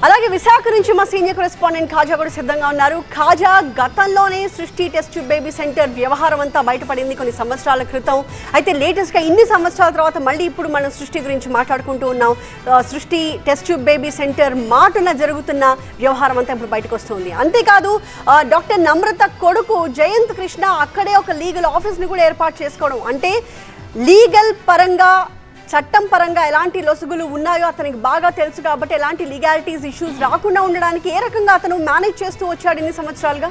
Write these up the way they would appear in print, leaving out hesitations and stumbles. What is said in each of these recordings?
అలాగే విశాఖ నుంచి మా సీనియర్ కరెస్పాండెంట్ ఖాజా కూడా సిద్ధంగా ఉన్నారు. ఖాజా, గతంలోనే సృష్టి టెస్ట్ బేబీ సెంటర్ వ్యవహారం అంతా బయటపడింది కొన్ని సంవత్సరాల క్రితం. అయితే లేటెస్ట్గా ఇన్ని సంవత్సరాల తర్వాత మళ్ళీ ఇప్పుడు మనం సృష్టి గురించి మాట్లాడుకుంటూ ఉన్నాం. సృష్టి టెస్ట్ బేబీ సెంటర్ మాటున జరుగుతున్న వ్యవహారం అంతా ఇప్పుడు బయటకు వస్తుంది. అంతేకాదు డాక్టర్ నమ్రత కొడుకు జయంత్ కృష్ణ అక్కడే ఒక లీగల్ ఆఫీస్ని కూడా ఏర్పాటు చేసుకోవడం, అంటే లీగల్ పరంగా చట్టం పరంగా ఎలాంటి లొసుగులు ఉన్నాయో అతనికి బాగా తెలుసు కాబట్టి ఎలాంటి లీగాలిటీస్ ఇష్యూస్ రాకుండా ఉండడానికి ఏ రకంగా అతను మేనేజ్ చేస్తూ వచ్చాడు ఇన్ని సంవత్సరాలుగా.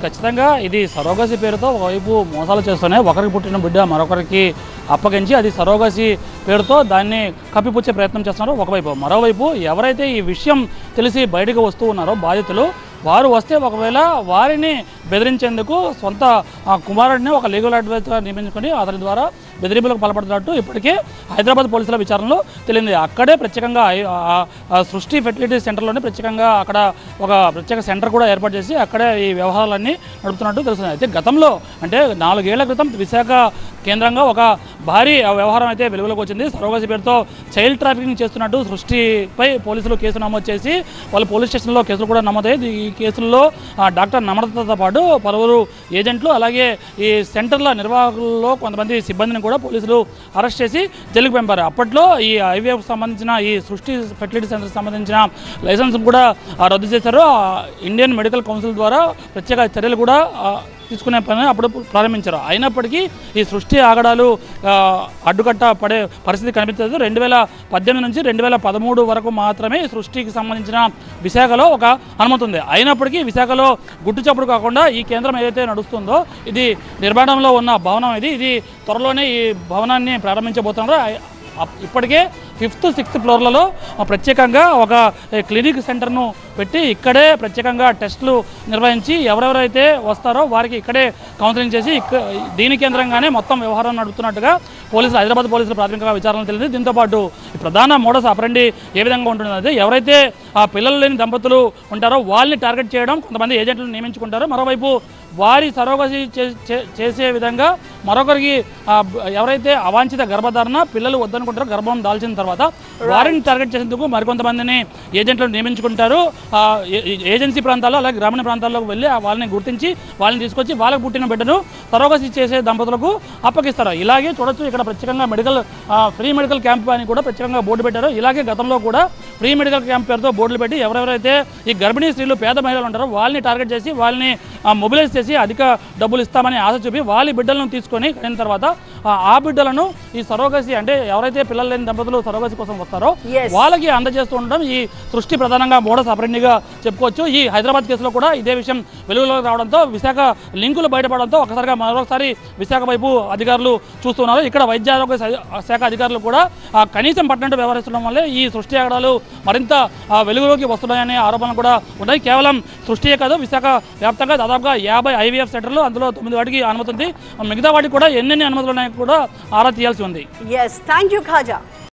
ఖచ్చితంగా ఇది సరోగసి పేరుతో ఒకవైపు మోసాలు చేస్తూనే ఒకరికి పుట్టిన బిడ్డ మరొకరికి అప్పగించి అది సరోగసి పేరుతో దాన్ని కప్పిపుచ్చే ప్రయత్నం చేస్తున్నారు ఒకవైపు. మరోవైపు ఎవరైతే ఈ విషయం తెలిసి బయటకు వస్తూ ఉన్నారో బాధితులు, వారు వస్తే ఒకవేళ వారిని బెదిరించేందుకు సొంత కుమారుడిని ఒక లీగల్ అడ్వైజర్ నియమించుకొని అతని ద్వారా బెదిరింపులకు పాల్పడుతున్నట్టు ఇప్పటికే హైదరాబాద్ పోలీసుల విచారణలో తెలిసింది. అక్కడే ప్రత్యేకంగా సృష్టి ఫెర్టిలిటీ సెంటర్లోనే ప్రత్యేకంగా అక్కడ ఒక ప్రత్యేక సెంటర్ కూడా ఏర్పాటు చేసి అక్కడే ఈ వ్యవహారాలన్నీ నడుపుతున్నట్టు తెలుస్తుంది. అయితే గతంలో అంటే 4 ఏళ్ల క్రితం విశాఖ కేంద్రంగా ఒక భారీ వ్యవహారం అయితే వెలుగులోకి వచ్చింది. సరోగసి పేరుతో చైల్డ్ ట్రాఫికింగ్ చేస్తున్నట్టు సృష్టిపై పోలీసులు కేసు నమోదు చేసి వాళ్ళు పోలీస్ స్టేషన్లో కేసులు కూడా నమోదయ్యాయి. ఈ కేసుల్లో డాక్టర్ నమ్రతతో పాటు పలువురు ఏజెంట్లు అలాగే ఈ సెంటర్ల నిర్వాహకుల్లో కొంతమంది సిబ్బందిని కూడా పోలీసులు అరెస్ట్ చేసి జైలుకు పంపారు. అప్పట్లో ఈ ఐవీఎఫ్ సంబంధించిన ఈ సృష్టి ఫెర్టిలిటీ సెంటర్కి సంబంధించిన లైసెన్స్ కూడా రద్దు చేశారు. ఇండియన్ మెడికల్ కౌన్సిల్ ద్వారా ప్రత్యేక చర్యలు కూడా తీసుకునే పని అప్పుడు ప్రారంభించారు. అయినప్పటికీ ఈ సృష్టి ఆగడాలు అడ్డుకట్ట పడే పరిస్థితి కనిపించలేదు. 2018 నుంచి 2013 వరకు మాత్రమే సృష్టికి సంబంధించిన విశాఖలో ఒక అనుమతి ఉంది. అయినప్పటికీ విశాఖలో గుట్టుచప్పుడు కాకుండా ఈ కేంద్రం ఏదైతే నడుస్తుందో ఇది నిర్మాణంలో ఉన్న భవనం ఇది త్వరలోనే ఈ భవనాన్ని ప్రారంభించబోతున్నారు. ఇప్పటికే 5th, 6th ఫ్లోర్లలో ప్రత్యేకంగా ఒక క్లినిక్ సెంటర్ను పెట్టి ఇక్కడే ప్రత్యేకంగా టెస్టులు నిర్వహించి ఎవరెవరైతే వస్తారో వారికి ఇక్కడే కౌన్సిలింగ్ చేసి దీని కేంద్రంగానే మొత్తం వ్యవహారం నడుపుతున్నట్టుగా హైదరాబాద్ పోలీసులు ప్రాథమికంగా విచారణ తెలిసింది. దీంతోపాటు ప్రధాన మోడస్ ఆపరెండి ఏ విధంగా ఉంటుందంటే ఎవరైతే ఆ పిల్లలు లేని దంపతులు ఉంటారో వాళ్ళని టార్గెట్ చేయడం, కొంతమంది ఏజెంట్లను నియమించుకుంటారు. మరోవైపు వారి సరోగసి చేసే విధంగా మరొకరికి ఎవరైతే అవాంఛిత గర్భధారణ పిల్లలు వద్దనుకుంటారో గర్భం దాల్చిన తర్వాత వారిని టార్గెట్ చేసేందుకు మరికొంతమందిని ఏజెంట్లను నియమించుకుంటారు. ఏజెన్సీ ప్రాంతాల్లో అలాగే గ్రామీణ ప్రాంతాల్లోకి వెళ్ళి వాళ్ళని గుర్తించి వాళ్ళని తీసుకొచ్చి వాళ్ళకు పుట్టిన బిడ్డను సరోగసి చేసే దంపతులకు అప్పగిస్తారు. ఇలాగే చూడొచ్చు ఇక్కడ ప్రత్యేకంగా ఫ్రీ మెడికల్ క్యాంప్ అని కూడా ప్రత్యేకంగా బోర్డు పెట్టారు. ఇలాగే గతంలో కూడా ఫ్రీ మెడికల్ క్యాంప్ పేరుతో బోర్డులు పెట్టి ఎవరెవరైతే ఈ గర్భిణీ స్త్రీలు పేద మహిళలు ఉంటారో వాళ్ళని టార్గెట్ చేసి వాళ్ళని మొబిలైజ్ చేసి అధిక డబ్బులు ఇస్తామని ఆశ చూపి వాళ్ళ బిడ్డలను తీసుకొని అయిన తర్వాత ఆ బిడ్డలను ఈ సరోగసి అంటే ఎవరైతే పిల్లలు లేని దంపతులు సరోగసి కోసం వస్తారో వాళ్ళకి అందజేస్తూ ఉండడం ఈ సృష్టి ప్రధానంగా మోడస్ ఆపరెండిగా చెప్పుకోవచ్చు. ఈ హైదరాబాద్ కేసులో కూడా ఇదే విషయం వెలుగులోకి రావడంతో విశాఖ లింకులు బయటపడడంతో ఒకసారిగా మరొకసారి విశాఖ వైపు అధికారులు చూస్తున్నారు. ఇక్కడ వైద్య ఆరోగ్య శాఖ అధికారులు కూడా కనీసం పట్టినట్టు వ్యవహరిస్తుండడం వల్లే ఈ సృష్టి ఆగడాలు మరింత వెలుగులోకి వస్తున్నాయనే ఆరోపణలు కూడా ఉన్నాయి. కేవలం సృష్టియే కాదు, విశాఖ వ్యాప్తంగా దాదాపుగా 50 ఐవీఎఫ్ సెంటర్లు, అందులో 9 వాటికి అనుమతి ఉంది. మిగతా వాటికి కూడా ఎన్నెన్ని అనుమతులు ఉన్నాయో కూడా ఆరా తీయాల్సి ఉంది. Thank you Khaja.